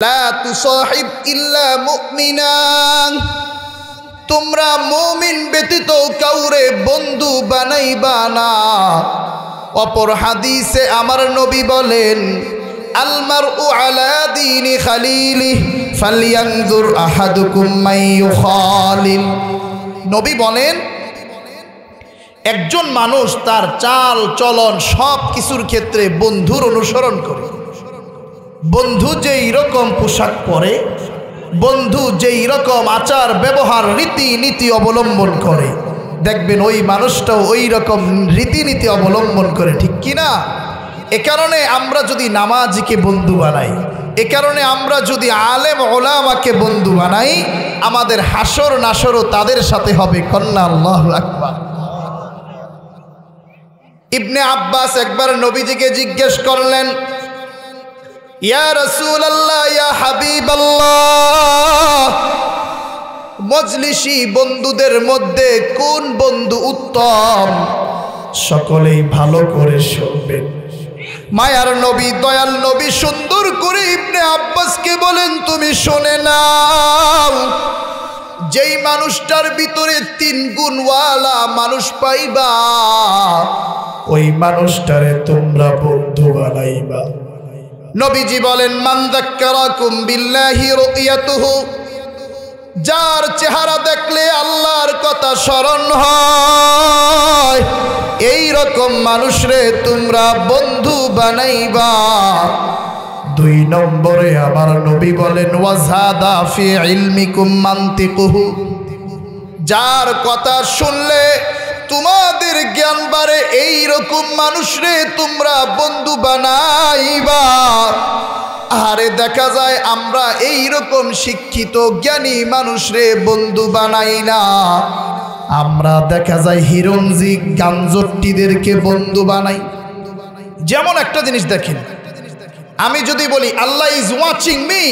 লা তুসাহিব ইল্লা মুমিনা, তোমরা মুমিন ব্যতীত কাউরে বন্ধু বানাইবা না। অপর হাদিসে আমার নবী বলেন, আল মারউ আলা দীনি খালিলিহি ফালইয়ানজুর আহাদুকুম মান ইউখালিল। নবী বলেন, একজন মানুষ তার চাল চলন সব কিছুর ক্ষেত্রে বন্ধুর অনুসরণ করে। বন্ধু যেই রকম পোশাক পরে, বন্ধু যেই রকম আচার ব্যবহার রীতিনীতি অবলম্বন করে, দেখবেন ওই মানুষটাও ওই রকম রীতিনীতি অবলম্বন করে, ঠিক কিনা? এ কারণে আমরা যদি নামাজিকে বন্ধু বানাই, এ কারণে আমরা যদি আলেম ওলামাকে বন্ধু বানাই, আমাদের হাসর নাসরও তাদের সাথে হবে। কন্যা আল্লাহু আকবার। ইবনে আব্বাস একবার নবীজিকে জিজ্ঞেস করলেন, ইয়া রাসূলুল্লাহ, ইয়া হাবিবাল্লাহ, মজলিসি বন্ধুদের মধ্যে কোন বন্ধু উত্তম? সকলেই ভালো করে শুনবেন। মায়ার নবী, দয়াল নবী সুন্দর করে ইবনে আব্বাসকে বলেন, তুমি শুনে নাও, যেই মানুষটার ভিতরে 3 গুণওয়ালা মানুষ পাইবা, ওই মানুষটারে তোমরা বন্ধু বানাইবা। নবীজি বলেন, মান যাক্কারাকুম বিল্লাহি রুয়াতুহু, যার চেহারা দেখলে আল্লাহর কথা স্মরণ হয়, এই রকম মানুষরে তোমরা বন্ধু বানাইবা। 2 নম্বরে আমার নবী বলেন, ওয়াজাদা ফি ইলমিকুম মানতিকুহু, যার কথা শুনলে তোমাদের জ্ঞান বাড়ে, এই রকম মানুষরে তোমরা বন্ধু বানাইবা। আরে দেখা যায় আমরা এই রকম শিক্ষিত জ্ঞানী মানুষরে বন্ধু বানাই না, আমরা দেখা যায় হিরঞ্জি গাঞ্জট্টিদেরকে বন্ধু বানাই। যেমন একটা জিনিস দেখেন, আমি যদি বলি আল্লাহ ইজ ওয়াচিং মি,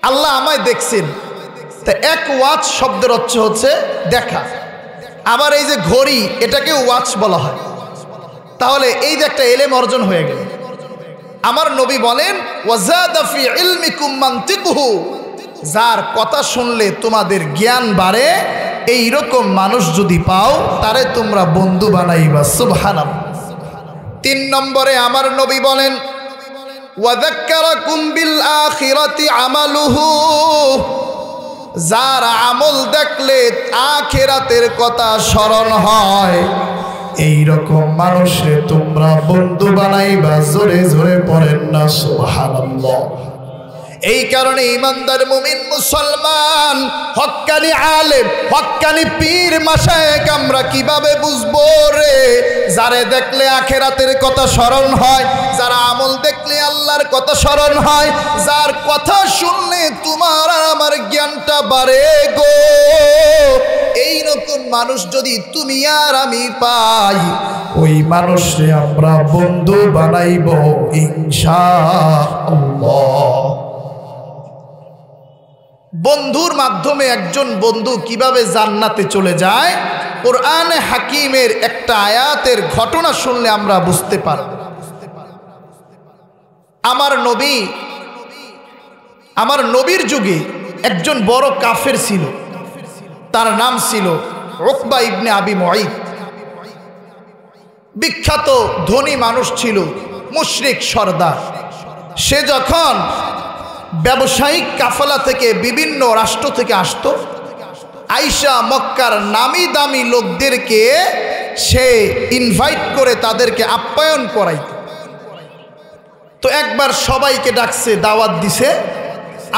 আল্লাহ আমায় দেখছেন, তা এক ওয়াচ শব্দের অর্থ হচ্ছে দেখা। আবার এই যে ঘড়ি, এটাকে ওয়াচ বলা হয়। তাহলে এই যে একটা এলেম অর্জন হয়ে গেল। আমার নবী বলেন, ওয়াজাদা ফি ইলমিকুম মানতিকুহু, যার কথা শুনলে তোমাদের জ্ঞান বাড়ে, এই রকম মানুষ যদি পাও, তারে তোমরা বন্ধু বানাইবা। সুবহানাল্লাহ। 3 নম্বরে আমার নবী বলেন, ওয়াযাক্কারাকুম বিল আখিরাতি আমালুহু, যার আমল দেখলে আখিরাতের কথা স্মরণ হয়, এই রকম মানুষে তোমরা বন্ধু বানাইবা। জোরে জোরে পড়েন না সুবহানাল্লাহ। এই কারণে ইমানদার মুমিন মুসলমান, হক্কানি আলেম, হক্কানি পীর মাশায়েখ আমরা কিভাবে বুঝবো রে? যারে দেখলে আখিরাতের কথা স্মরণ হয়, যার আমল দেখলে আল্লাহর কথা স্মরণ হয়, যার কথা শুনলে তোমার আর আমার জ্ঞানটা বাড়ে গো, এই রকম মানুষ যদি তুমি আর আমি পাই, ওই মানুষরে আমরা বন্ধু বানাইব ইনশাআল্লাহ। বন্ধুর মাধ্যমে একজন বন্ধু কিভাবে জান্নাতে চলে যায়, কোরআনে হাকিমের একটা আয়াতের ঘটনা শুনলে আমরা বুঝতে পারব। আমার নবীর যুগে একজন বড় কাফের ছিল, তার নাম ছিল উকবা ইবনে আবি মুঈত। বিখ্যাত ধনী মানুষ ছিল, মুশরিক সর্দার। সে যখন ব্যবসায়িক কাফেলা থেকে বিভিন্ন রাষ্ট্র থেকে আসতো, আইসা মক্কার নামি দামি লোকদেরকে সে ইনভাইট করে তাদেরকে আপ্যায়ন করাইত। তো একবার সবাইকে ডাকছে, দাওয়াত দিছে।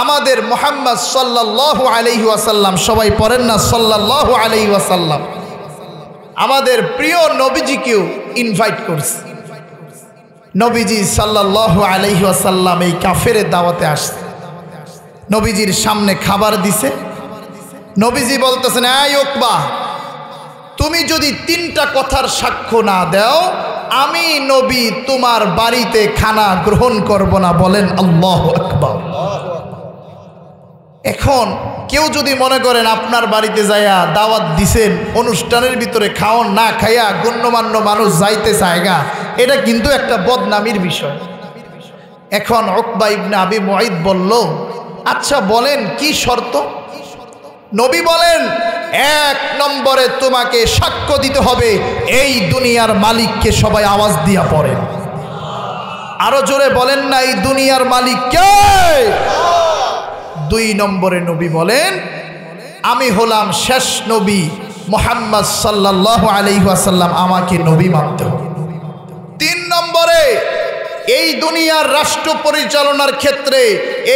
আমাদের মুহাম্মদ সাল্লাল্লাহু আলাইহি ওয়াসাল্লাম, সবাই পড়েন না সাল্লাল্লাহু আলাইহি ওয়াসাল্লাম, আমাদের প্রিয় নবীজিকেও ইনভাইট করছে। নবীজি সাল্লাল্লাহু আলাইহি ওয়াসাল্লাম এই কাফেরের দাওয়াতে আসছে, নবীজির সামনে খাবার দিছে। নবীজি বলতেছেন, এই উকবা, তুমি যদি 3টা কথার সাক্ষ্য না দাও, আমি নবী তোমার বাড়িতে খানা গ্রহণ করব না। বলেন আল্লাহু আকবার। এখন কেউ যদি মনে করেন আপনার বাড়িতে যাইয়া দাওয়াত দিছেন, অনুষ্ঠানের ভিতরে খাওন না খাইয়া গণ্যমান্য মানুষ যাইতে চায়গা, এটা কিন্তু একটা বদনামির বিষয়। এখন উকবা ইবনে আবি মুআইদ বলল, আচ্ছা বলেন কি শর্ত? নবী বলেন, 1 নম্বরে তোমাকে সাক্ষ্য দিতে হবে এই দুনিয়ার মালিককে। সবাই আওয়াজ দিয়া পড়েন, আরো জোরে বলেন না, এই দুনিয়ার মালিক কে? 2 নম্বরে নবী বলেন, আমি হলাম শেষ নবী মুহাম্মদ সাল্লাল্লাহু আলাইহি ওয়াসাল্লাম, আমাকে নবী মানতে হবে। 3 নম্বরে এই দুনিয়ার রাষ্ট্র পরিচালনার ক্ষেত্রে,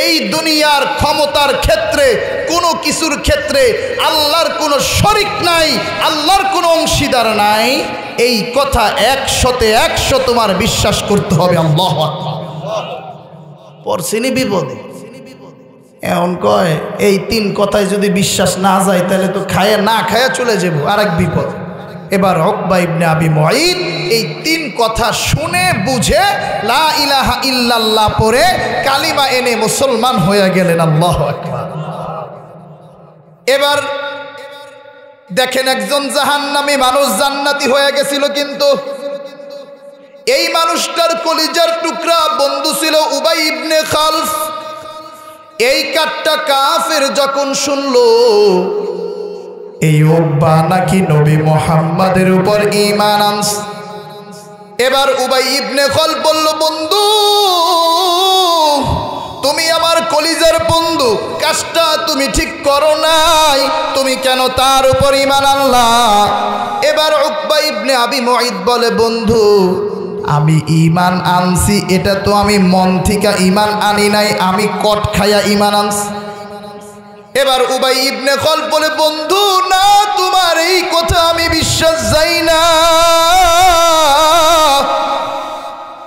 এই দুনিয়ার ক্ষমতার ক্ষেত্রে, কোনো কিছুর ক্ষেত্রে আল্লাহর কোনো শরিক নাই, আল্লাহর কোনো অংশীদার নাই। এই কথা 100 তোমার বিশ্বাস করতে হবে। আল্লাহু আকবার। পড়ছিনি বিপদে। এমন কয় এই 3 কথায় যদি বিশ্বাস না যায় তাহলে তো খায়া না খায়া চলে যাব, আরেক বিপদ। এবার উকবা ইবনে আবি মুআইদ এই 3 কথা শুনে বুঝে লা ইলাহা ইল্লাল্লাহ পড়ে কালিমা এনে মুসলমান হয়ে গেলেন। আল্লাহু আকবার। এবার দেখেন, একজন জাহান্নামী মানুষ জান্নাতি হয়ে গেছিল, কিন্তু এই মানুষটার কলিজার টুকরা বন্ধু ছিল উবাই ইবনে খালফ। এই কাট্টা কাফের যখন শুনলো এই উকবা নাকি নবী মুহাম্মাদের উপর ঈমান আনছে, এবার উবাই ইবনে খালফ বলল, বন্ধু তুমি আমার কলিজার বন্ধু, কাজটা তুমি ঠিক করো নাই, তুমি কেন তার উপর ঈমান আনলা? এবার উকবা ইবনে আবি মুআইদ বলে, বন্ধু আমি ঈমান আনছি, এটা তো আমি মন থেকে ঈমান আনি নাই, আমি কট খায়া ঈমান আনছি। এবার উবাই ইবনে খালফ বলে, বন্ধু না, তোমার এই কথা আমি বিশ্বাস যাই না।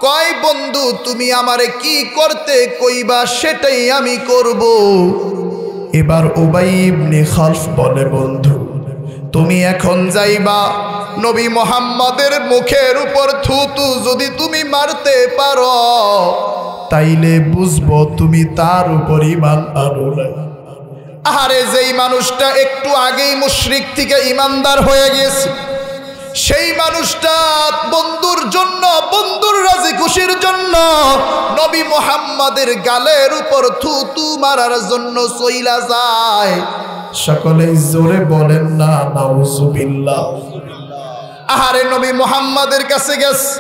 কয়, বন্ধু তুমি আমারে কি করতে কইবা সেটাই আমি করব। এবার উবাই ইবনে খালফ বলে, বন্ধু তুমি এখন যাইবা, নবী মুহাম্মাদের মুখের উপর থুতু যদি তুমি মারতে পারো তাইলে বুঝবো তুমি তার উপর ঈমান আনো না। আরে যেই মানুষটা একটু আগেই মুশরিক থেকে ঈমানদার হয়ে গেছে, সেই মানুষটা বন্ধুর জন্য, বন্ধুর রাজি খুশির জন্য নবী মুহাম্মাদের গালের উপর থুতু মারার জন্য চইলা যায়। সকলেই জোরে বলেন না নাউজুবিল্লাহ। আহারে নবী মুহাম্মাদের কাছে গেছে,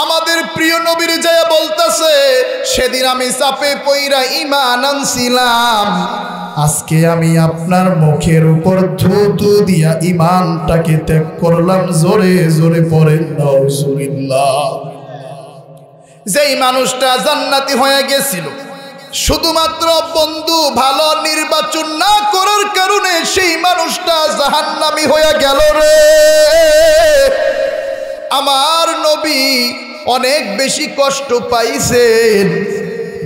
আমাদের প্রিয় নবীর যায় বলতেছে, সেদিন আমি চাপে পইরা ঈমান আনছিলাম, আজকে আমি আপনার মুখের উপর থুতু দিয়া ঈমানটাকে ত্যাগ করলাম। জোরে জোরে পড়েন নাউজুবিল্লাহ। যেই মানুষটা জান্নাতি হয়ে গেছিল, শুধুমাত্র বন্ধু ভালো নির্বাচন না করার কারণে সেই মানুষটা জাহান্নামী হয়ে গেল রে। আমার নবী অনেক বেশি কষ্ট পাইছেন,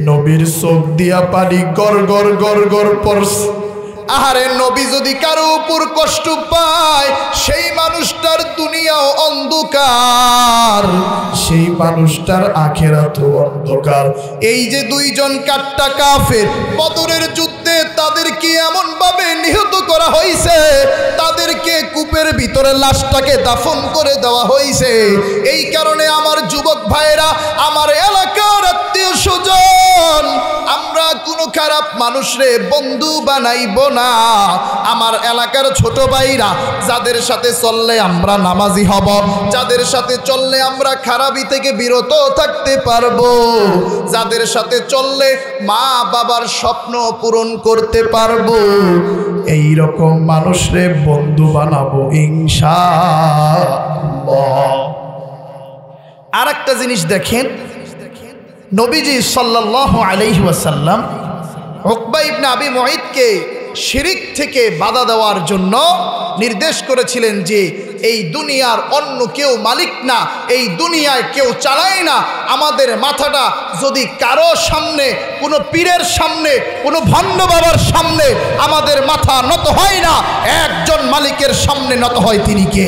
নবীর চোখ দিয়া পানি গড় গড় গড় গড় পড়ছে। আহারে নবী যদি কারো উপর কষ্ট পায়, সেই মানুষটার দুনিয়াও অন্ধকার, সেই মানুষটার আখিরাতও অন্ধকার। এই যে 2 জন কাট্টা কাফের বদরের যুদ্ধে তাদেরকে এমন ভাবে নিহত করা হয়েছে, তাদেরকে কূপের ভিতরে লাশটাকে দাফন করে দেওয়া হয়েছে। এই কারণে আমার যুবক ভাইরা, আমার এলাকার আত্মীয় স্বজন, আমরা কোনো খারাপ মানুষরে বন্ধু বানাইব না। আমার এলাকার ছোট ভাইরা, যাদের সাথে চললে আমরা নামাজি হব, যাদের সাথে চললে আমরা খারাপি থেকে বিরত থাকতে পারবো, যাদের সাথে চললে মা বাবার স্বপ্ন পূরণ করতে পারবো, এই রকম মানুষরে বন্ধু বানাবো ইনশাআল্লাহ। আর একটা জিনিস দেখেন, নবীজি সাল্লাল্লাহু আলাইহি ওয়াসাল্লাম উকবা ইবনে আবি মুআইদকে শিরিক থেকে বাধা দেওয়ার জন্য নির্দেশ করেছিলেন যে এই দুনিয়ার অন্য কেউ মালিক না, এই দুনিয়ায় কেউ চালায় না। আমাদের মাথাটা যদি কারো সামনে, কোনো পীরের সামনে, কোনো ভণ্ড বাবার সামনে আমাদের মাথা নত হয় না, একজন মালিকের সামনে নত হয়, তিনি কে?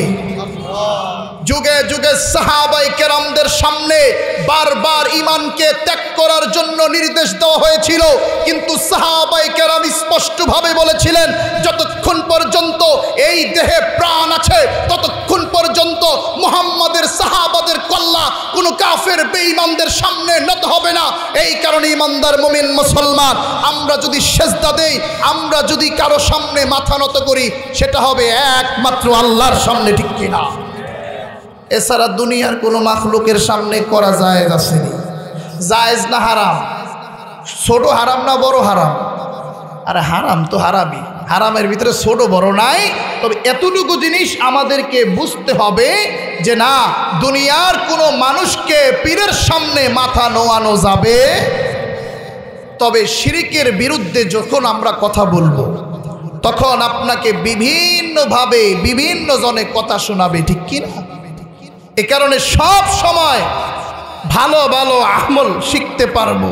যুগে যুগে সাহাবায়ে কেরামদের সামনে বারবার ঈমানকে ত্যাগ করার জন্য নির্দেশ দেওয়া হয়েছিল, কিন্তু সাহাবায়ে কেরাম স্পষ্টভাবে বলেছিলেন যতক্ষণ পর্যন্ত এই দেহে প্রাণ আছে ততক্ষণ পর্যন্ত মুহাম্মাদের সাহাবাদের কল্লা কোনো কাফের বেঈমানদের সামনে নত হবে না। এই কারণে ঈমানদার মুমিন মুসলমান, আমরা যদি সেজদা দেই, আমরা যদি কারো সামনে মাথা নত করি, সেটা হবে একমাত্র আল্লাহর সামনে, ঠিক কিনা? এছাড়া দুনিয়ার কোনো মাখলুকের সামনে করা জায়েজ আসেনি। জায়েজ না হারাম? ছোট হারাম না বড় হারাম? আরে হারাম তো হারামই, হারামের ভিতরে ছোট বড় নাই। তবে এতটুকু জিনিস আমাদেরকে বুঝতে হবে যে না, দুনিয়ার কোনো মানুষকে পীরের সামনে মাথা নোয়ানো যাবে। তবে শিরকের বিরুদ্ধে যখন আমরা কথা বলবো তখন আপনাকে বিভিন্নভাবে বিভিন্ন জনে কথা শোনাবে, ঠিক কিনা? এ কারণে সব সময় ভালো ভালো আমল শিখতে পারবো,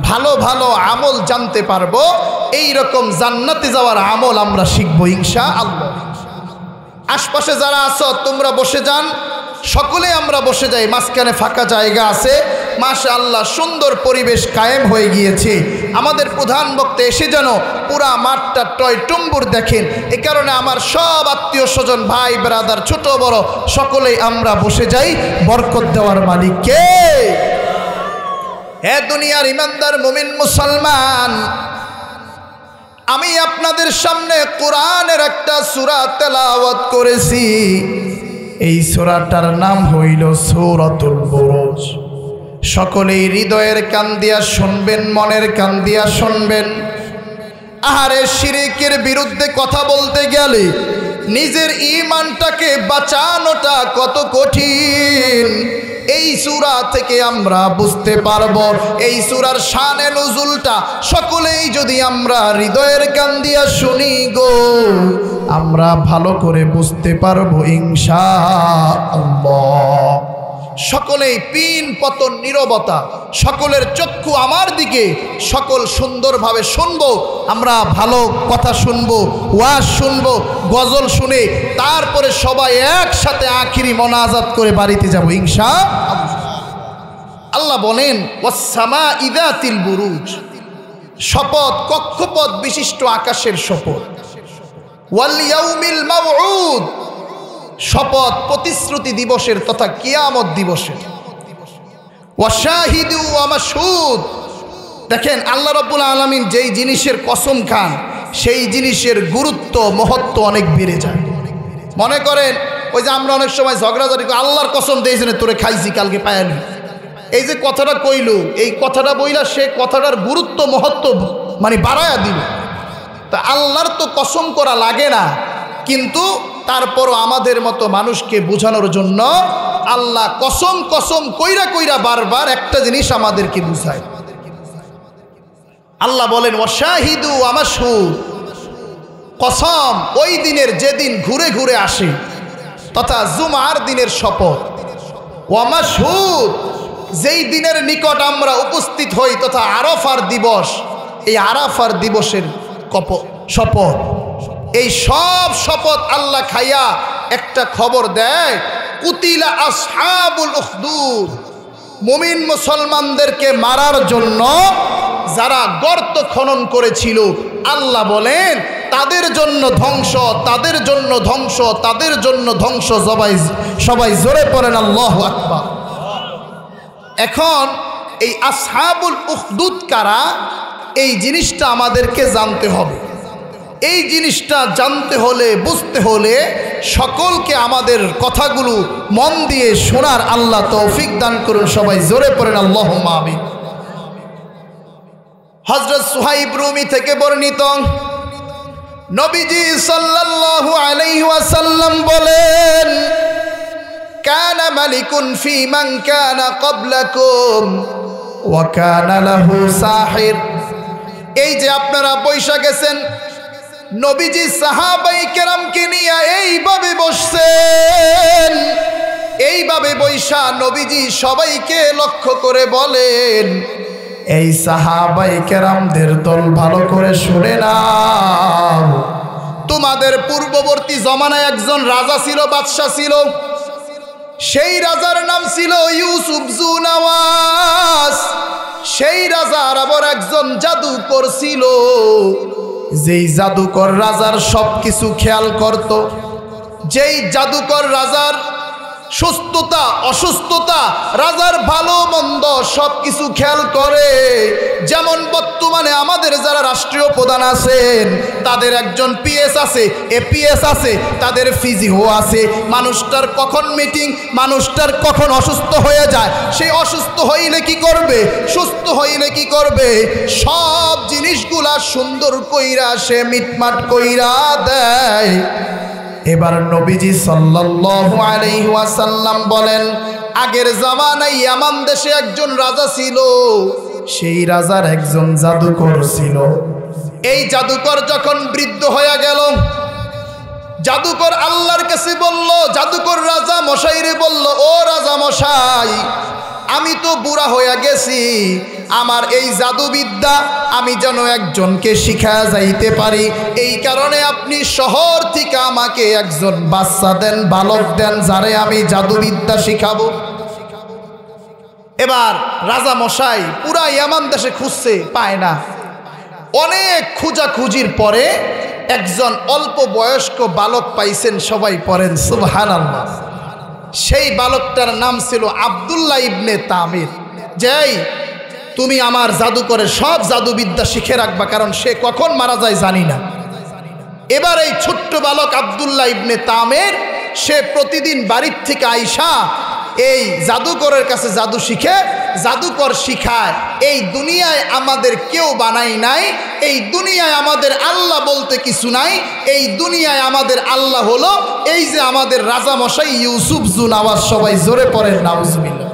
ভালো ভালো আমল জানতে পারবো, এই রকম জান্নাতে যাওয়ার আমল আমরা শিখবো ইনশাআল্লাহ। আশপাশে যারা আছো তোমরা বসে যান, সকলে আমরা বসে যাই, মাঝখানে ফাঁকা জায়গা আছে, মাশাআল্লাহ সুন্দর পরিবেশ কায়েম হয়ে গিয়েছে। আমাদের প্রধান বক্তা এসে যেন পুরা মাঠটা টয়টুম্বুর দেখেন। এ কারণে আমার সব আত্মীয় স্বজন, ভাই ব্রাদার, ছোট বড় সকলেই আমরা বসে যাই। বরকত দেওয়ার মালিক কে? হে দুনিয়ার ইমানদার মুমিন মুসলমান, আমি আপনাদের সামনে কোরআনের একটা সূরা তেলাওয়াত করেছি। এই সূরাটার নাম হইল সূরাতুল বুরুজ। সকলেই হৃদয়ের কান দিয়া শুনবেন, মনের কান দিয়া শুনবেন। আহারে, শিরকের বিরুদ্ধে কথা বলতে গেলে নিজের ঈমানটাকে বাঁচানোটা কত কঠিন, এই সূরা থেকে আমরা বুঝতে পারবো। এই সূরার শানে নুজুলটা সকলেই যদি আমরা হৃদয়ের কান দিয়া শুনি গো, আমরা ভালো করে বুঝতে পারবো ইনশাআল্লাহ। সকলেই পিন পতন নীরবতা, সকলের চক্ষু আমার দিকে, সকল সুন্দরভাবে শুনবো। আমরা ভালো কথা শুনবো, ওয়াজ শুনবো, গজল শুনে তারপরে সবাই একসাথে আখিরি মোনাজাত করে বাড়িতে যাবো ইনশাআল্লাহ। আল্লাহ বলেন ওয়াস-সামা'i যাতিল বুরুজ, শপথ কক্ষপথ বিশিষ্ট আকাশের শপথ। ওয়াল ইয়াউমিল মাউউদ, শপথ প্রতিশ্রুতি দিবসের তথা কিয়ামত দিবসের। ওয়াশাহিদু ওয়া মাশহুদ, দেখেন আল্লাহ রাব্বুল আলামিন যেই জিনিসের কসম খান সেই জিনিসের গুরুত্ব মহত্ব অনেক বেড়ে যায়। মনে করেন ওই যে আমরা অনেক সময় ঝগড়াঝাড়ি করি, আল্লাহর কসম দিয়েছে না তোরে খাইছি কালকে পায়ালি, এই যে কথাটা কইল, এই কথাটা বইলা সে কথাটার গুরুত্ব মহত্ব মানে বাড়ায়া দিল। তা আল্লাহর তো কসম করা লাগে না, কিন্তু তারপরও আমাদের মতো মানুষকে বোঝানোর জন্য আল্লাহ কসম কসম কইরা কইরা বারবার একটা জিনিস আমাদেরকে বুঝায়। আল্লাহ বলেন ওয়াশাহিদু ওয়া মাশহুদ, কসম ওই দিনের যেদিন ঘুরে ঘুরে আসে তথা জুমার দিনের শপথ। ওয়া মাশহুদ, যেই দিনের নিকট আমরা উপস্থিত হই তথা আরাফার দিবস, এই আরাফার দিবসের শপথ। এই সব শপথ আল্লাহ খাইয়া একটা খবর দেয়, কুতিলা আসহাবুল উখদুদ, মুমিন মুসলমানদেরকে মারার জন্য যারা গর্ত খনন করেছিল, আল্লাহ বলেন তাদের জন্য ধ্বংস, তাদের জন্য ধ্বংস, তাদের জন্য ধ্বংস। সবাই জোরে পড়েন আল্লাহু আকবার। এখন এই আসহাবুল উখদুদ কারা, এই জিনিসটা আমাদেরকে জানতে হবে। এই জিনিসটা জানতে হলে, বুঝতে হলে সকলকে আমাদের কথাগুলো মন দিয়ে শোনার আল্লাহ তৌফিক দান করুন। সবাই জোরে পড়েন আল্লাহুম্মা আমিন। হযরত সুহাইব রুমি থেকে বর্ণিত, নবীজি সাল্লাল্লাহু আলাইহি ওয়াসাল্লাম বলেন, কানা মালিকুন ফি মান কানা ক্বাবলাকুম ওয়া কানা লাহু সাহির। এই যে আপনারা বৈশা গেছেন, নবীজি সাহাবায়ে কেরামকে নিয়ে এইভাবে বসছেন, এইভাবে বৈশা নবীজি সবাইকে লক্ষ্য করে বলেন, এই সাহাবায়ে কেরামদের দল ভালো করে শুনে নাও। তোমাদের পূর্ববর্তী জমানায় একজন রাজা ছিল, বাদশা ছিল। সেই রাজার নাম ছিল ইউসুফ জু নওয়াজ। সেই রাজার আবার একজন জাদুকর ছিল, যেই জাদুকর রাজার সব কিছু খেয়াল করত। যেই জাদুকর রাজার সুস্থতা অসুস্থতা, রাজার ভালো মন্দ সব কিছু খেয়াল করে। যেমন বর্তমানে আমাদের যারা রাষ্ট্রীয় প্রধান আছেন, তাদের একজন পিএস আছে, এপিএস আছে, তাদের ফিজিও আছে। মানুষটার কখন মিটিং, মানুষটার কখন অসুস্থ হয়ে যায়, সেই অসুস্থ হইলে কি করবে, সুস্থ হইলে কি করবে, সব জিনিসগুলা সুন্দর কইরা সে মিটমাট কইরা দেয়। এবার নবীজি সাল্লাল্লাহু আলাইহি ওয়াসাল্লাম বলেন, আগের জামানায় ইয়ামান দেশে একজন রাজা ছিল, সেই রাজার একজন জাদুকর ছিল। এই জাদুকর যখন বৃদ্ধ হয়ে গেল, জাদুকর আল্লাহর কাছে বলল, জাদুকর রাজা মশাইরে বলল, ও রাজা মশাই, আমি তো বুড়া হয়ে গেছি, আমার এই জাদুবিদ্যা আমি যেন একজনকে শিখা যাইতে পারি, এই কারণে আপনি শহর থেকে আমাকে একজন বাচ্চা দেন, বালক দেন, যারে আমি জাদুবিদ্যা শিখাবো। এবার রাজা মশাই পুরা ইয়ামান দেশে খুঁজছে, পায় না। অনেক খোঁজাখুঁজির পরে একজন অল্প বয়স্ক বালক পাইছেন, সবাই পড়েন সুবহানাল্লাহ। সেই বালকটার নাম ছিল আব্দুল্লাহ ইবনে তামির। যেই তুমি আমার জাদুকরের সব জাদুবিদ্যা শিখে রাখবা, কারণ সে কখন মারা যায় জানি না। এবার এই ছোট্ট বালক আব্দুল্লাহ ইবনে তামির, সে প্রতিদিন বাড়ির থেকে আইসা এই জাদুকরের কাছে জাদু শিখে, জাদুকর শিখায়। এই দুনিয়ায় আমাদের কেউ বানাই নাই, এই দুনিয়ায় আমাদের আল্লাহ বলতে কিছু নাই, এই দুনিয়ায় আমাদের আল্লাহ হলো এই যে আমাদের রাজা মশাই ইউসুফ জু নওয়াজ। সবাই জোরে পড়েন নাউজুবিল্লাহ।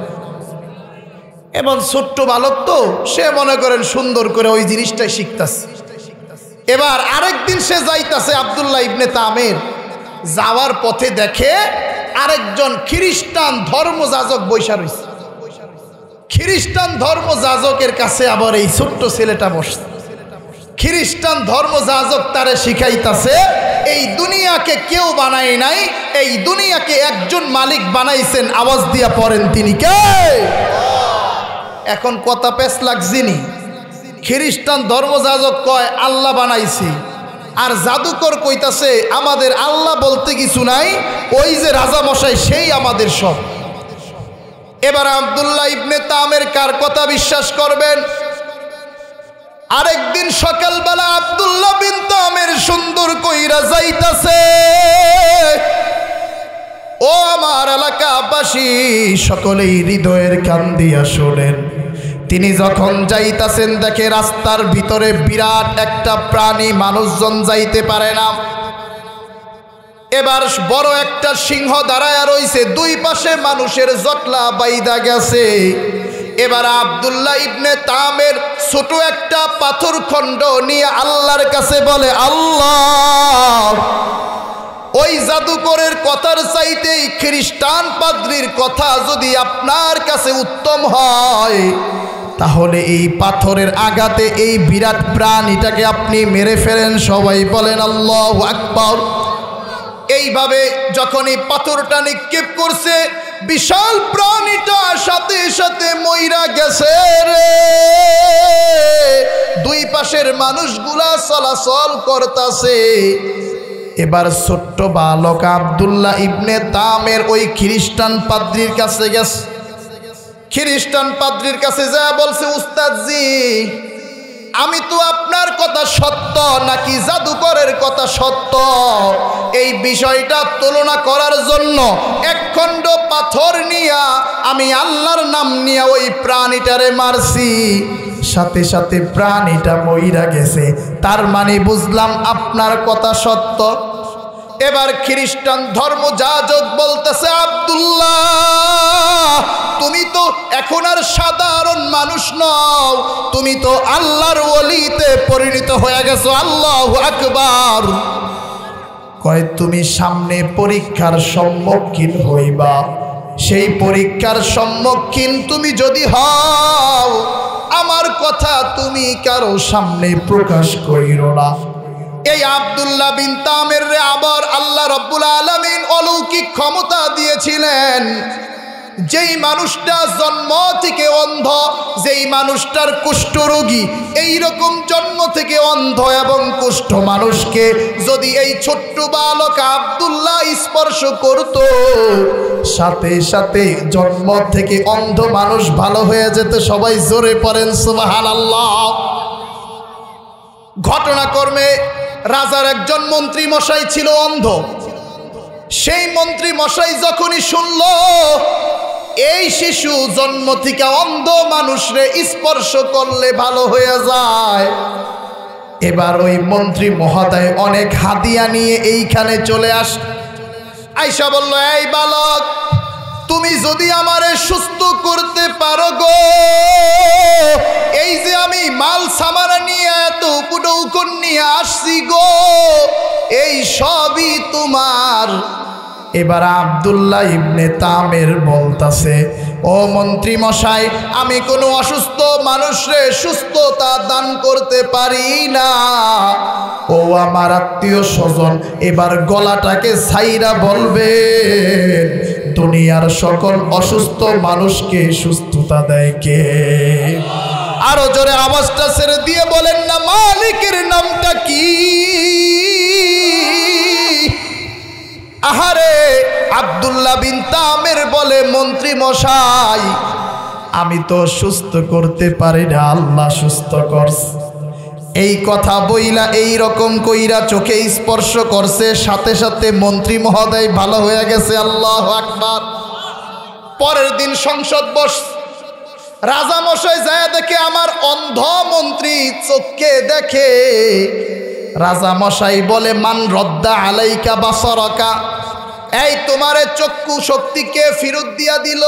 এবং ছোট্ট বালক তো, সে মনে করেন সুন্দর করে ওই জিনিসটাই শিখতেছে। এবার আরেকদিন সে যাইতাছে আব্দুল্লাহ ইবনে তামির, যাওয়ার পথে দেখে আরেকজন খ্রিস্টান ধর্মযাজক বৈশা রয়েছে। খ্রিস্টান ধর্মযাজকের কাছে আবার এই ছোট্ট ছেলেটা বসছে। খ্রিস্টান ধর্মযাজক তারে শিখাইতাছে, এই দুনিয়াকে কেউ বানায় নাই, এই দুনিয়াকে একজন মালিক বানাইছেন। আওয়াজ দিয়া পড়েন তিনি কে? এখন কথা পেছ লাগছিনি। খ্রিস্টান ধর্মযাজক কয় আল্লাহ বানাইছি, আর জাদুকর কইতাছে আমাদের আল্লাহ বলতে কিছু নাই, ওই যে রাজা মশাই সেই আমাদের সব। এবার আব্দুল্লাহ ইবনে তামির কার কথা বিশ্বাস করবেন? আরেকদিন সকালবেলা আব্দুল্লাহ বিন তামির সুন্দর কইরা যাইতাছে। ও আমার এলাকাবাসী, সকলেই হৃদয়ের কান দিয়া শোনেন। তিনি যখন যাইতাছেন, দেখে রাস্তার ভিতরে বিরাট একটা প্রাণী, মানুষজন যাইতে পারে না। এবার বড় একটা সিংহ দাঁড়ায়া রইছে, দুই পাশে মানুষের জটলা বাইদা গেছে। এবার আব্দুল্লাহ ইবনে তামির ছোট একটা পাথর খণ্ড নিয়ে আল্লাহর কাছে বলে, আল্লাহ, ওই জাদুকরের কথার চাইতেই খ্রিস্টান পাদ্রীর কথা যদি আপনার কাছে উত্তম হয়, তাহলে এই পাথরের আঘাতে এই বিরাট প্রাণীটাকে আপনি মেরে ফেলেন। সবাই বলেন আল্লাহু আকবার। এইভাবে যখন এই পাথরটা নিক্ষেপ করছে, বিশাল প্রাণীটা সাথে সাথে মইরা গেছে রে। দুই পাশের মানুষগুলা চলাচল করতেছে। এবার ছোট্ট বালক আব্দুল্লাহ ইবনে তামির ওই খ্রিস্টান পাদ্রীর কাছে গেছে। খ্রিস্টান পাদ্রীর কাছে যা বলছে, উস্তাদজি, আমি তো আপনার কথা সত্য নাকি জাদুকরের কথা সত্য, এই বিষয়টা তুলনা করার জন্য এক খণ্ড পাথর নিয়া আমি আল্লাহর নাম নিয়ে ওই প্রাণীটারে মারছি, সাথে সাথে প্রাণীটা মইরা গেছে, তার মানে বুঝলাম আপনার কথা সত্য। এবার খ্রিস্টান ধর্মযাজক বলতেছে, আব্দুল্লাহ, তুমি তো এখন আর সাধারণ মানুষ নও, তুমি তো আল্লাহর ওলিতে পরিণত হয়ে গেছো। আল্লাহু আকবার। কয় তুমি সামনে পরীক্ষার সম্মুখীন হইবা, সেই পরীক্ষার সম্মুখীন তুমি যদি হও, আমার কথা তুমি কারো সামনে প্রকাশ কইরো না। এই আব্দুল্লাহ বিন তামির রে আবার আল্লাহ রাব্বুল আলামিন অলৌকিক ক্ষমতা দিয়েছিলেন। যেই মানুষটা জন্ম থেকে অন্ধ, যেই মানুষটার কুষ্ঠরোগী, এইরকম জন্ম থেকে অন্ধ এবং কুষ্ঠ মানুষকে যদি এই ছোট্ট বালক আব্দুল্লাহ স্পর্শ করত, সাথে সাথে জন্ম থেকে অন্ধ মানুষ ভালো হয়ে যেত। সবাই জোরে পড়েন সুবহানাল্লাহ। ঘটনাক্রমে রাজার একজন মন্ত্রী মশাই ছিল অন্ধ। সেই মন্ত্রী মশাই যখনই শুনল এই শিশু জন্ম থেকে অন্ধ মানুষরে স্পর্শ করলে ভালো হয়ে যায়, এবার ওই মন্ত্রী মহোদয় অনেক হাদিয়া নিয়ে এইখানে চলে আইসা বলল, এই বালক, তুমি যদি আমারে সুস্থ করতে পারো গো, এই যে আমি মাল সামানা নিয়ে এত উপডৌকন নিয়ে আসছি গো, এই সবই তোমার। এবার আব্দুল্লাহ ইবনে তামির বলতাছে, ও মন্ত্রী মশাই, আমি কোনো অসুস্থ মানুষরে সুস্থতা দান করতে পারি না। ও আমার আত্মীয় স্বজন, এবার গলাটাকে ছাইরা বলবে, দুনিয়ার সকল অসুস্থ মানুষকে সুস্থতা দেয় কে? আরো জোরে আওয়াজটা ছেড়ে দিয়ে বলেন না, মালিকের নামটা কি? আহারে, আব্দুল্লাহ বিন তামির বলে, মন্ত্রী মশাই, আমি তো সুস্থ করতে পারি না, আল্লাহ সুস্থ করছে। এই কথা বইলা এই রকম কইরা চোখে স্পর্শ করছে, সাথে সাথে মন্ত্রী মহোদয় ভালো হয়ে গেছে। আল্লাহু আকবার। পরের দিন সংসদ বস, রাজা মশাই যায় দেখে আমার অন্ধ মন্ত্রী চোখকে দেখে। রাজা মশাই বলে, মান রদ্দা আলাইকা বাসরকা, এই তোমারে চক্ষু শক্তিকে ফেরত দিয়া দিল?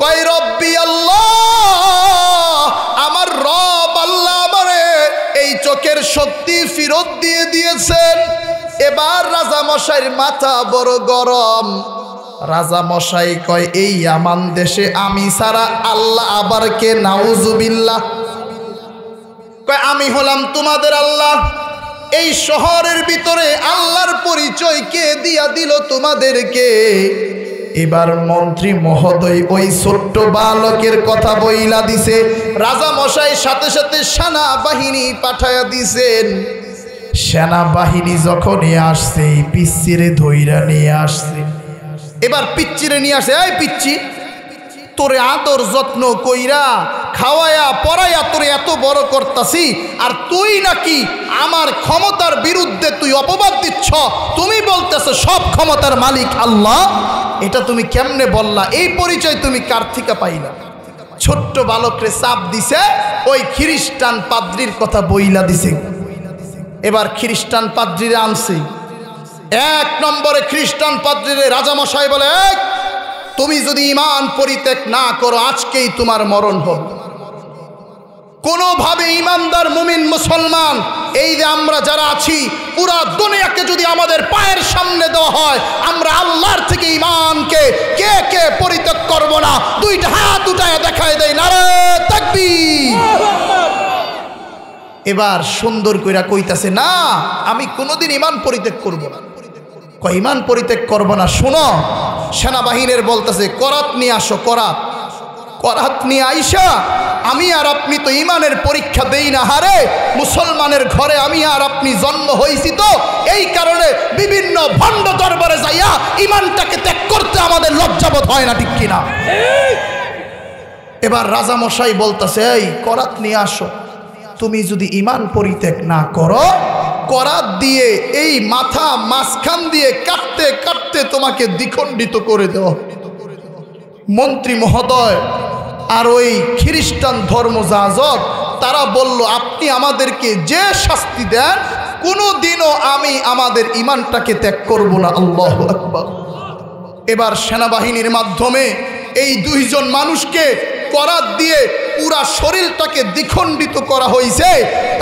কয় রব্বি আল্লাহ, আমার রব আল্লাহ আমারে এই চোখের শক্তি ফেরত দিয়ে দিয়েছেন। এবার রাজা মশাইয়ের মাথা বড় গরম। রাজা মশাই কয়, এই আমান দেশে আমি ছাড়া আল্লাহ আবার কে? নাউজুবিল্লাহ। কয়, আমি হলাম তোমাদের আল্লাহ। এই শহরের ভিতরে আল্লাহর পরিচয় কে দিয়া দিল তোমাদেরকে? এবার মন্ত্রী মহোদয় ওই ছোট্ট বালকের কথা বইলা দিছে। রাজা মশাই সাথে সাথে সেনাবাহিনী পাঠায়া দিছেন। সেনাবাহিনী যখনই আসছে, এই পিচ্চিরে ধইরা নিয়ে আসছে। এবার পিচ্চিরে নিয়ে আসে, এই পিচ্চি, তোরে আদর যত্ন কইরা খাওয়ায়া পড়াইয়া তোরে এত বড় করতাছি, আর তুই নাকি আমার ক্ষমতার বিরুদ্ধে তুই অপবাদ দিচ্ছ। তুমি বলতেছ সব ক্ষমতার মালিক আল্লাহ, এটা তুমি কেমনে বললা? এই পরিচয় তুমি কার থেকে পাইলা? ছোট্ট বালকরে চাপ দিছে, ওই খ্রিস্টান পাদ্রির কথা বইলা দিছে। এবার খ্রিস্টান পাদ্রিরে আনছে। এক নম্বরে খ্রিস্টান পাদ্রিরে রাজামশাই বলে, তুমি যদি ঈমান পরিত্যাগ না করো, আজকেই তোমার মরণ হবে। কোনোভাবে ঈমানদার মুমিন মুসলমান, এই যে আমরা যারা আছি, পুরা দুনিয়াকে যদি আমাদের পায়ের সামনে দেওয়া হয়, আমরা আল্লাহর থেকে ঈমানকে কে কে পরিত্যাগ করব না? দুইটা হাত উঠায় দেখায় দেয়, নারে তাকবীর। এবার সুন্দর কইরা কইতাছে, না, আমি কোনোদিন ঈমান পরিত্যাগ করব না। কয়, ঈমান পরিত্যাগ করব না? শোনো, সেনাবাহিনীর বলতেছে, করাত নিয়ে আসো। করাত নিয়ে আইসা, আমি আর আপনি তো ঈমানের পরীক্ষা দেই না। হারে, মুসলমানের ঘরে আমি আর আপনি জন্ম হয়েছি, তো এই কারণে বিভিন্ন ভণ্ড দরবারে যাইয়া ঈমানটাকে ত্যাগ করতে আমাদের লজ্জাবোধ হয় না, ঠিক কিনা? এবার রাজামশাই বলতেছে, এই করাত নিয়ে আসো। তুমি যদি ঈমান পরিত্যাগ না করো, করাত দিয়ে এই মাথা মাঝখান দিয়ে কাটতে কাটতে তোমাকে দ্বিখণ্ডিত করে দেওয়া। মন্ত্রী মহোদয় আর ওই খ্রিস্টান ধর্মযাজক তারা বলল, আপনি আমাদেরকে যে শাস্তি দেন, কোনোদিনও আমি আমাদের ঈমানটাকে ত্যাগ করব না। আল্লাহু আকবার। এবার সেনাবাহিনীর মাধ্যমে এই দুইজন মানুষকে করাত দিয়ে পুরা শরীরটাকে দ্বিখণ্ডিত করা হয়েছে।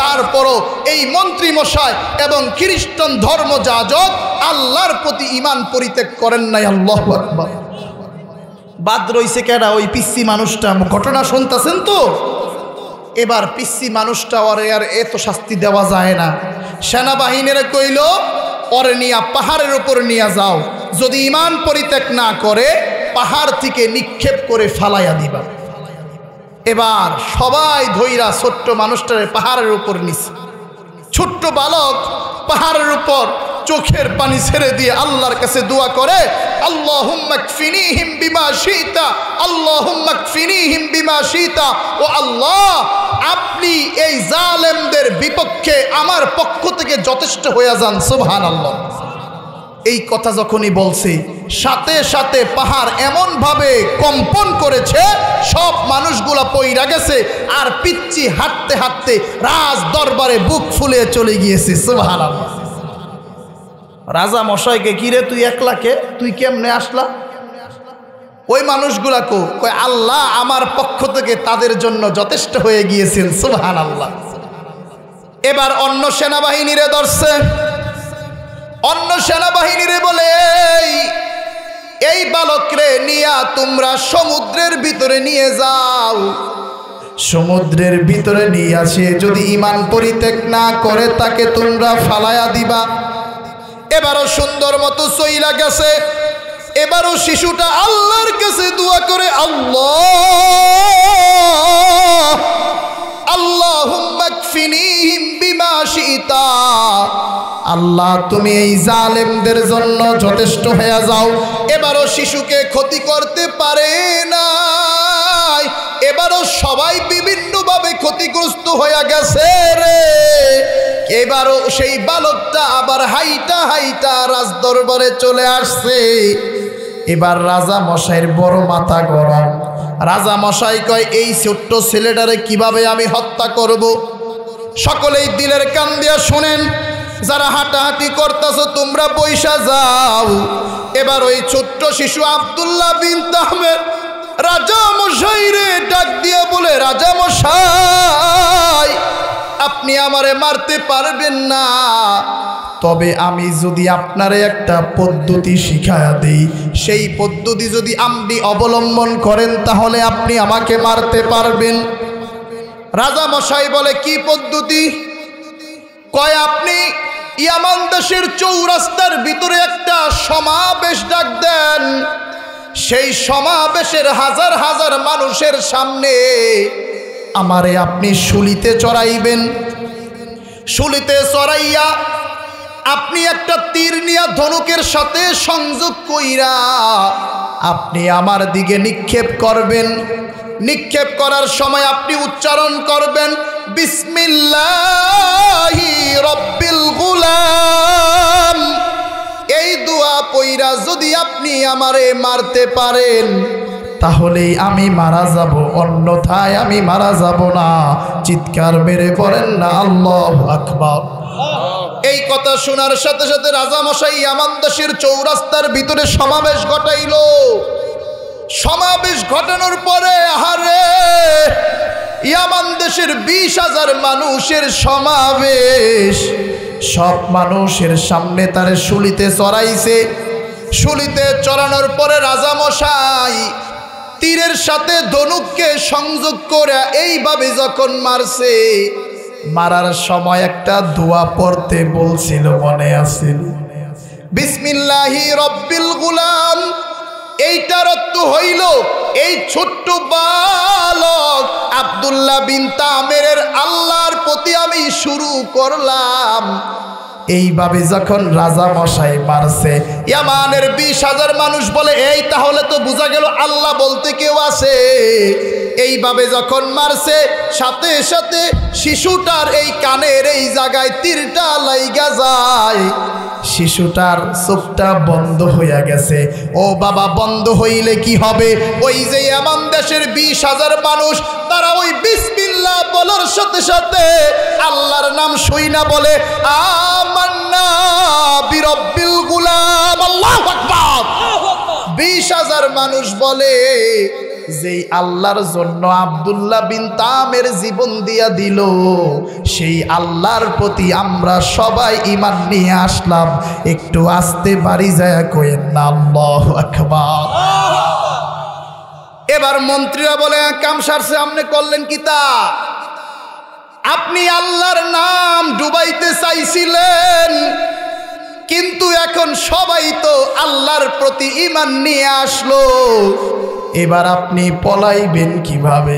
তারপরও এই মন্ত্রী মশাই এবং খ্রিস্টান ধর্মযাজক আল্লাহর প্রতি ঈমান পরিত্যাগ করেন নাই। আল্লাহু আকবার। বাদ রইছে কেডা? ওই পিচ্চি মানুষটা। ঘটনা শুনতেছেন তো? এবার পিসি মানুষটা ওরে আর এত শাস্তি দেওয়া যায় না। সেনাবাহিনীর কইল ওরে নিয়া পাহাড়ের উপর নিয়ে যাও, যদি ঈমান পরিত্যাগ না করে পাহাড় থেকে নিক্ষেপ করে ফালাইয়া দিবা। এবার সবাই ধইরা ছোট্ট মানুষটারে পাহাড়ের উপর নিছে। ছোট্ট বালক পাহাড়ের উপর চোখের পানি ছেড়ে দিয়ে আল্লাহর কাছে দোয়া করে, আল্লাহুম্মা কফিনিহিম বিমা শিতা, আল্লাহুম্মা কফিনিহিম বিমা শিতা। ও আল্লাহ, আপনি এই জালেমদের বিপক্ষে আমার পক্ষ থেকে যথেষ্ট হয়ে যান। সুবহানাল্লাহ। এই কথা যখনই বলছে সাথে সাথে পাহাড় এমনভাবে কম্পন করেছে, সব মানুষগুলা পইরা গেছে, আর পিচ্চি হাঁটতে হাঁটতে রাজ দরবারে বুক ফুলে চলে গিয়েছে। সুবহানাল্লাহ। রাজা মশাইকে, কিরে তুই একলাকে, তুই কেমনে আসলা? ওই মানুষগুলা কয় আল্লাহ আমার পক্ষ থেকে তাদের জন্য যথেষ্ট হয়ে গিয়েছেন। সুবহানাল্লাহ। এবার অন্য সেনাবাহিনীরে ধরছে। অন্য সেনাবাহিনীরে বলে, এই বালকরে নিয়া তোমরা সমুদ্রের ভিতরে নিয়ে যাও। সমুদ্রের ভিতরে নিয়ে আসে, যদি ঈমান পরিত্যাগ না করে তাকে তোমরা ফালায়া দিবা। এবারও সুন্দর মতো চইলা গেছে। এবারও শিশুটা আল্লাহর কাছে দোয়া করে, আল্লাহ আল্লাহুম্মা কফিনিহিম বিমা শিতা। আল্লাহ তুমি এই জালেমদের জন্য যথেষ্ট হয়ে যাও। এবারও শিশুকে ক্ষতি করতে পারে না। এবারও সবাই বিভিন্নভাবে ক্ষতিগ্রস্ত হয়ে গেছে রে। এবারও সেই বালকটা আবার হাইটা হাইটা রাজদরবারে চলে আসছে। এবার রাজা মশাইয়ের বড় মাথা গরম। রাজা মশাই কয়, এই ছোট্ট ছেলেটারে কিভাবে আমি হত্যা করব? সকলেই দিলের কান দিয়া শুনেন, যারা হাঁটাহাঁটি করতেছো তোমরা বইসা যাও। এবার ওই ছোট্ট শিশু আব্দুল্লাহ বিন তাহমের রাজা মশাই রে ডাক দিয়া বলে, রাজা মশাই আপনি আমারে মারতে পারবেন না, তবে আমি যদি আপনারে একটা পদ্ধতি শিখায়া দেই, সেই পদ্ধতি যদি আপনি অবলম্বন করেন তাহলে আপনি আমাকে মারতে পারবেন। রাজা মশাই বলে, কি পদ্ধতি? কয়, আপনি ইয়ামান দেশের চৌরাস্তার ভিতরে একটা সমাবেশ ডাক দেন। সেই সমাবেশের হাজার হাজার মানুষের সামনে আমারে আপনি শুলিতে চড়াইবেন। শুলিতে চড়াইয়া আপনি একটা তীর নিয়া ধনুকের সাথে সংযোগ কইরা আপনি আমার দিকে নিক্ষেপ করবেন। নিক্ষেপ করার সময় আপনি উচ্চারণ করবেন, বিসমিল্লাহি রব্বিল গুলাম। এই দোয়া পইরা যদি আপনি আমারে মারতে পারেন তাহলেই আমি মারা যাব, অন্যথায় আমি মারা যাব না। চিৎকার মেরে পড়েন না আল্লাহু আকবার। এই কথা শোনার সাথে সাথে রাজামশাই ইয়ামান দেশের চৌরাস্তার ভিতরে সমাবেশ ঘটাইল। সমাবেশ ঘটানোর পরে আহারে ইয়ামান দেশের 20,000 মানুষের সমাবেশ। সব মানুষের সামনে তারে শুলিতে চড়াইছে। শুলিতে চড়ানোর পরে রাজামশাই তীরের সাথে ধনুককে সংযোগ করে এইভাবে যখন মারছে, মারার সময় একটা দোয়া পড়তে বলছিল, মনে আছে? বিসমিল্লাহি রব্বিল গুলাম। এইটার অর্থ হইল, এই ছোট্ট বালক আব্দুল্লাহ বিন তামেরের আল্লাহর প্রতি আমি শুরু করলাম। এইভাবে যখন রাজা মশাই মারছে, ইয়ামানের 20,000 মানুষ বলে, এই তাহলে তো বোঝা গেল আল্লাহ বলতে কেউ আছে। এইভাবে যখন মারছে, সাথে সাথে শিশুটার এই কানের এই জায়গায় তীরটা লাইগা যায়। শিশুটার চোখটা বন্ধ হইয়া গেছে। ও বাবা, বন্ধ হইলে কি হবে? ওই যে ইয়ামান দেশের 20,000 মানুষ, তারা ওই বিসমিল্লাহ বলার সাথে সাথে আল্লাহর নাম শুইনা বলে, আমান্না বিরব্বিল গুলাম। আল্লাহু আকবার। 20,000 মানুষ বলে, যেই আল্লাহর জন্য আব্দুল্লাহ বিন তামের জীবন দিয়া দিল, সেই আল্লাহর প্রতি আমরা সবাই ঈমান নিয়ে আসলাম। একটু আস্তে বাড়ি যায় কইেন না আল্লাহু আকবার। এবার মন্ত্রীরা বলে, কাম সারছে, আপনি করলেন কি তা? আপনি আল্লাহর নাম ডুবাইতে চাইছিলেন, কিন্তু এখন সবাই তো আল্লাহর প্রতি ঈমান নিয়ে আসলো, এবার আপনি পলাইবেন কিভাবে?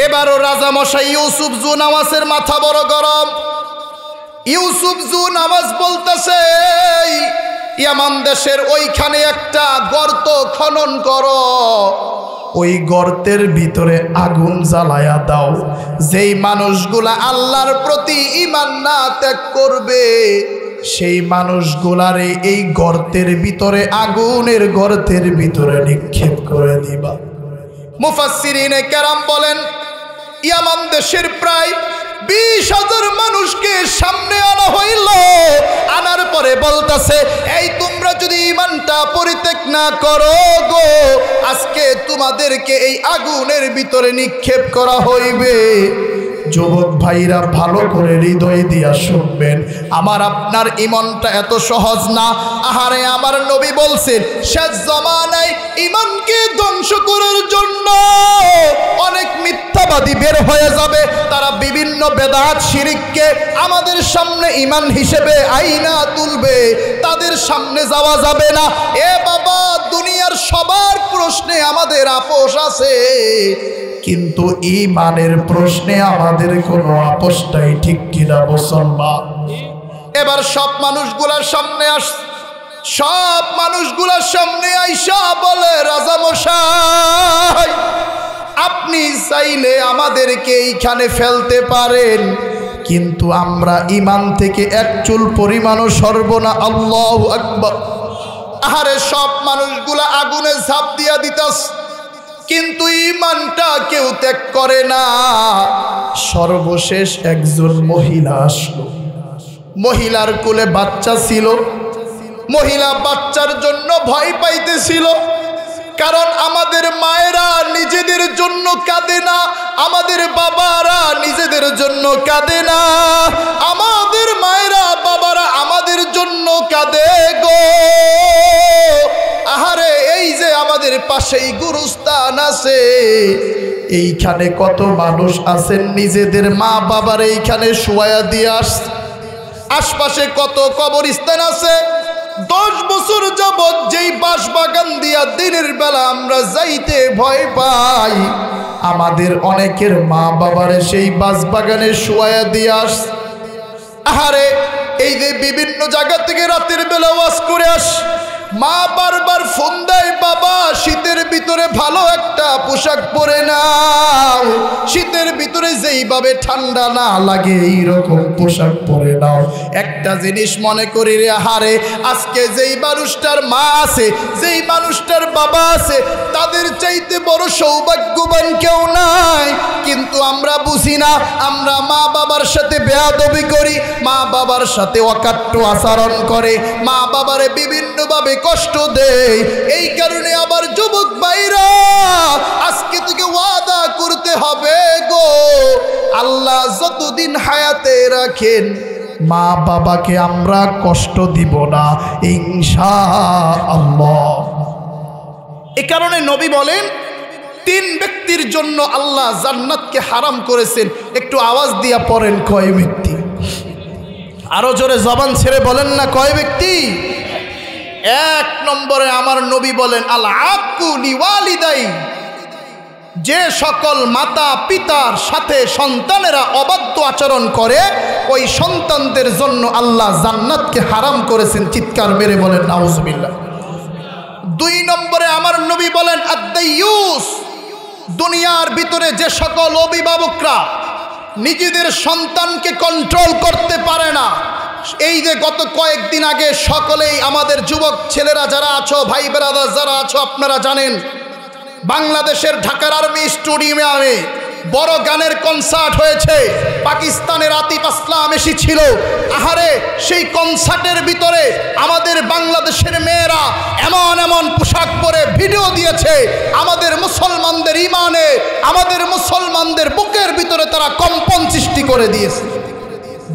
এবারও রাজামশাই ইউসুফ জু নওয়াজের মাথা বড় গরম। ইউসুফ জু নওয়াজ বলতেছে, ইয়ামান দেশের ওইখানে একটা গর্ত খনন করো, ওই গর্তের ভিতরে আগুন জ্বালায়া দাও। যেই মানুষগুলা আল্লাহর প্রতি ঈমান না ত্যাগ করবে, সেই মানুষগুলারে এই গর্তের ভিতরে, আগুনের গর্তের ভিতরে নিক্ষেপ করে দিবা। মুফাসসিরিনে কেরাম বলেন, ইয়ামান দেশের প্রায় 20,000 মানুষকে সামনে আনা হইল। আনার পরে বলতাছে, এই তোমরা যদি ঈমানটা পরিত্যাগ না করো গো, আজকে তোমাদেরকে এই আগুনের ভিতরে নিক্ষেপ করা হইবে। যুবক ভাইরা ভালো করে হৃদয় দিয়া শুনবেন, আমার আপনার ঈমানটা এত সহজ না। আহারে, আমার নবী বলছেন, শেষ জামানায় ঈমানকে ধ্বংস করার জন্য অনেক মিথ্যাবাদী বের হয়ে যাবে। তারা বিভিন্ন বেদাত শিরিককে আমাদের সামনে ঈমান হিসেবে আইনা তুলবে, তাদের সামনে যাওয়া যাবে না। এ বাবা, দুনিয়ার সবার প্রশ্নে আমাদের আপোষ আছে, কিন্তু ঈমানের প্রশ্নে আমাদের কোনো আপোষ নাই, ঠিক কিনা মুসলমান? এবার সব মানুষগুলার সামনে আইসা বলে, রাজামশাই, আপনি চাইলে আমাদেরকে এইখানে ফেলতে পারেন, কিন্তু আমরা ঈমান থেকে এক চুল পরিমাণও সরব না। আল্লাহু আকবার। আহারে, সব মানুষগুলা আগুনে ঝাঁপ দিয়া দিতাস, কিন্তু ঈমানটা কেউ ত্যাগ করে না। সর্বশেষ একজন মহিলা আসলো। মহিলার কোলে বাচ্চা ছিল। মহিলা বাচ্চার জন্য ভয় পাইতেছিল, কারণ আমাদের মায়েরা নিজেদের জন্য কাঁদে না, আমাদের বাবারা নিজেদের জন্য কাঁদে না, আমাদের মায়েরা বাবারা আমাদের জন্য কাঁদে গো। আহারে, এই যে আমাদের পাশেই গুরুস্থান আছে, এইখানে কত মানুষ আছেন নিজেদের মা বাবার এইখানে শোয়া দিয়ে আসছে। আশপাশে কত কবরস্থান আছে। 10 বছর যাবৎ যেই বাঁশবাগান দিয়া দিনের বেলা আমরা যাইতে ভয় পাই, আমাদের অনেকের মা বাবারে সেই বাঁশবাগানে শোয়া দিয়ে আসছে। আহারে, এই যে বিভিন্ন জায়গা থেকে রাতের বেলা ওয়াজ করে আস, মা বারবার ফোন দেয়, বাবা শীতের ভিতরে ভালো একটা পোশাক পরে নাও, শীতের ভিতরে যেইভাবে ঠান্ডা না লাগে এইরকম পোশাক পরে নাও। একটা জিনিস মনে করি রে, হারে আজকে যেই মানুষটার মা আছে, যেই মানুষটার বাবা আছে, তাদের চাইতে বড় সৌভাগ্যবান কেউ নাই। কিন্তু আমরা বুঝি না, আমরা মা বাবার সাথে বেয়াদবি করি, মা বাবার সাথে অকাট্য আচরণ করে, মা বাবারে বিভিন্নভাবে কষ্ট দেয়। এই কারণে আবার যুবক ভাইরা, আজকে থেকে ওয়াদা করতে হবে গো, আল্লাহ যতদিন হায়াতে রাখেন মা বাবাকে আমরা কষ্ট দিব না, ইনশাআল্লাহ। এই কারণে নবী বলেন, 3 ব্যক্তির জন্য আল্লাহ জান্নাতকে হারাম করেছেন। একটু আওয়াজ দিয়া পড়েন, কয় ব্যক্তি? আরো জোরে জবান ছেড়ে বলেন না, কয় ব্যক্তি? 1 নম্বরে আমার নবী বলেন, আল আক্কু লিওয়ালিদাই, যে সকল মাতা পিতার সাথে সন্তানেরা অবাধ্য আচরণ করে, ওই সন্তানদের জন্য আল্লাহ জান্নাতকে হারাম করেছেন। চিৎকার মেরে বলেন নাউজুবিল্লাহ। 2 নম্বরে আমার নবী বলেন, আদ-দাইয়ুস, দুনিয়ার ভিতরে যে সকল অভিভাবকরা নিজেদের সন্তানকে কন্ট্রোল করতে পারে না। এই যে গত কয়েকদিন আগে সকলেই আমাদের যুবক ছেলেরা যারা আছো, ভাই ব্রাদার যারা আছো, আপনারা জানেন বাংলাদেশের ঢাকার আর্মি স্টেডিয়ামে বড় গানের কনসার্ট হয়েছে। পাকিস্তানের আতিফ আসলাম এসেছিল। আহারে, সেই কনসার্টের ভিতরে আমাদের বাংলাদেশের মেয়েরা এমন এমন পোশাক পরে ভিডিও দিয়েছে, আমাদের মুসলমানদের ইমানে, আমাদের মুসলমানদের বুকের ভিতরে তারা কম্পন সৃষ্টি করে দিয়েছে।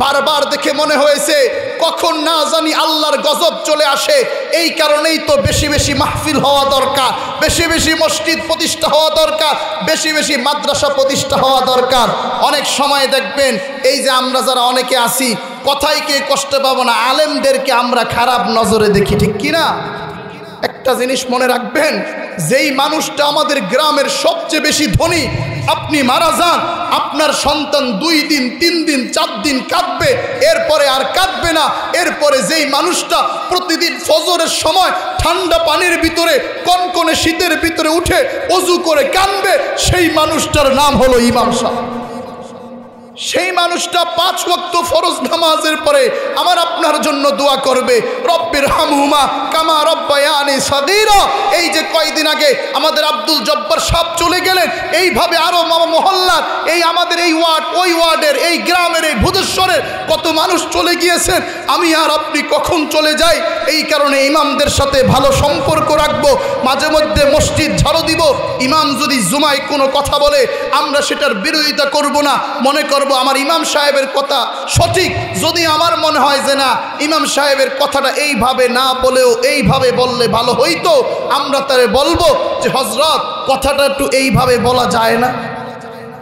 বারবার দেখে মনে হয়েছে কখন না জানি আল্লাহর গজব চলে আসে। এই কারণেই তো বেশি বেশি মাহফিল হওয়া দরকার, বেশি বেশি মসজিদ প্রতিষ্ঠা হওয়া দরকার, বেশি বেশি মাদ্রাসা প্রতিষ্ঠা হওয়া দরকার। অনেক সময় দেখবেন এই যে আমরা যারা অনেকে আসি, কথাই কে কষ্ট পাবো না, আলেমদেরকে আমরা খারাপ নজরে দেখি, ঠিক কিনা? একটা জিনিস মনে রাখবেন, যেই মানুষটা আমাদের গ্রামের সবচেয়ে বেশি ধনী, আপনি মারা যান, আপনার সন্তান 2 দিন 3 দিন 4 দিন কাঁদবে, এরপরে আর কাঁদবে না। এরপরে যেই মানুষটা প্রতিদিন ফজরের সময় ঠান্ডা পানির ভিতরে কনকনে শীতের ভিতরে উঠে ওযু করে কাঁদবে, সেই মানুষটার নাম হলো ইমাম সাহেব। সেই মানুষটা 5 ওয়াক্ত ফরজ নামাজের পরে আমার আপনার জন্য দোয়া করবে, রব্বির হামহুমা কামা রব্বায়ানি সাগীরা। এই যে কয়দিন আগে আমাদের আব্দুল জব্বার সাহেব চলে গেলেন, এইভাবে আরো মহল্লার, এই আমাদের এই ওয়ার্ড, ওই ওয়ার্ডের, এই গ্রামের, এই ভূদেশ্বরের কত মানুষ চলে গিয়েছেন। আমি আর আপনি কখন চলে যাই, এই কারণে ইমামদের সাথে ভালো সম্পর্ক রাখবো, মাঝে মধ্যে মসজিদ ঝাড়ু দিব। ইমাম যদি জুমায় কোনো কথা বলে আমরা সেটার বিরোধিতা করব না, মনে করব আমার ইমাম সাহেবের কথা সঠিক। যদি আমার মনে হয় যে না, ইমাম সাহেবের কথাটা এইভাবে না বলেও এইভাবে বললে ভালো হইতো, আমরা তারে বলবো যে হযরত কথাটা একটু এইভাবে বলা যায় না।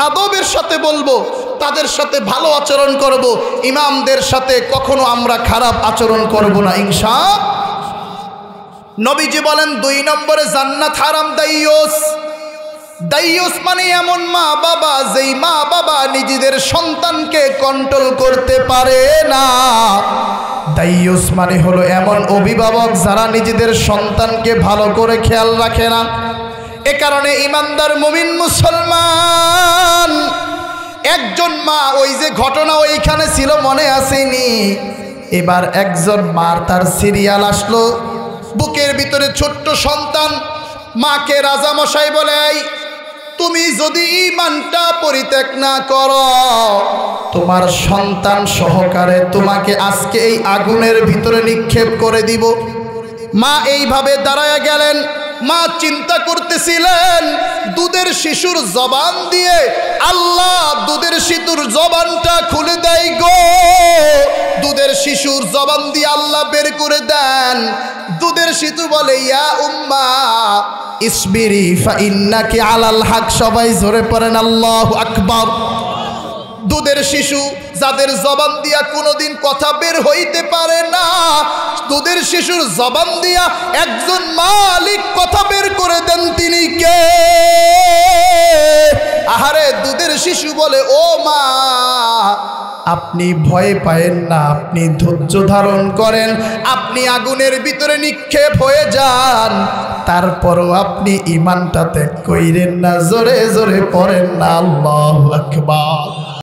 আদবের সাথে বলবো, তাদের সাথে ভালো আচরণ করব, ইমামদের সাথে কখনো আমরা খারাপ আচরণ করব না ইনশাআল্লাহ। নবীজি বলেন 2 নম্বরে জান্নাত হারাম দাইয়ুস। দাইয়ুস মানে এমন মা বাবা, যেই মা বাবা নিজেদের সন্তানকে কন্ট্রোল করতে পারে না। দাইয়ুস মানে হলো এমন অভিভাবক যারা নিজেদের সন্তানকে ভালো করে খেয়াল রাখে না। এ কারণে ইমানদার মুমিন মুসলমান, একজন মা, ওই যে ঘটনা ওইখানে ছিল মনে আসেনি, এবার একজন মার তার সিরিয়াল আসলো, বুকের ভিতরে ছোট্ট সন্তান। মাকে রাজামশাই বলে, তুমি যদি ঈমানটা পরিত্যাগ না করো, তোমার সন্তান সহকারে তোমাকে আজকে এই আগুনের ভিতরে নিক্ষেপ করে দিব। মা এইভাবে দাঁড়ায় গেলেন। মা চিন্তা করতেছিলেন, দুধের শিশুর জবান দিয়ে আল্লাহ দুধের শিশুর জবানটা খুলে দেয় গো। দুধের শিশুর জবান দিয়ে আল্লাহ বের করে দেন। দুধের শিশু বলে, ইয়া উম্মা ইসবিরি ফা ইন্নাকি আলাল হক। সবাই জোরে পড়েন আল্লাহু আকবার। দুধের শিশু যাদের জবান দিয়া কোনোদিন কথা বের হইতে পারে না, দুধের শিশুর জবান দিয়া একজন মালিক কথা বের করে দেন, তিনি কে? আহারে দুধের শিশু বলে, ও মা আপনি ভয় পায়েন না, আপনি ধৈর্য ধারণ করেন, আপনি আগুনের ভিতরে নিক্ষেপ হয়ে যান, তারপরও আপনি ঈমানটা ত্যাগ কইরেন না। জোরে জোরে পড়েন না আল্লাহু আকবার।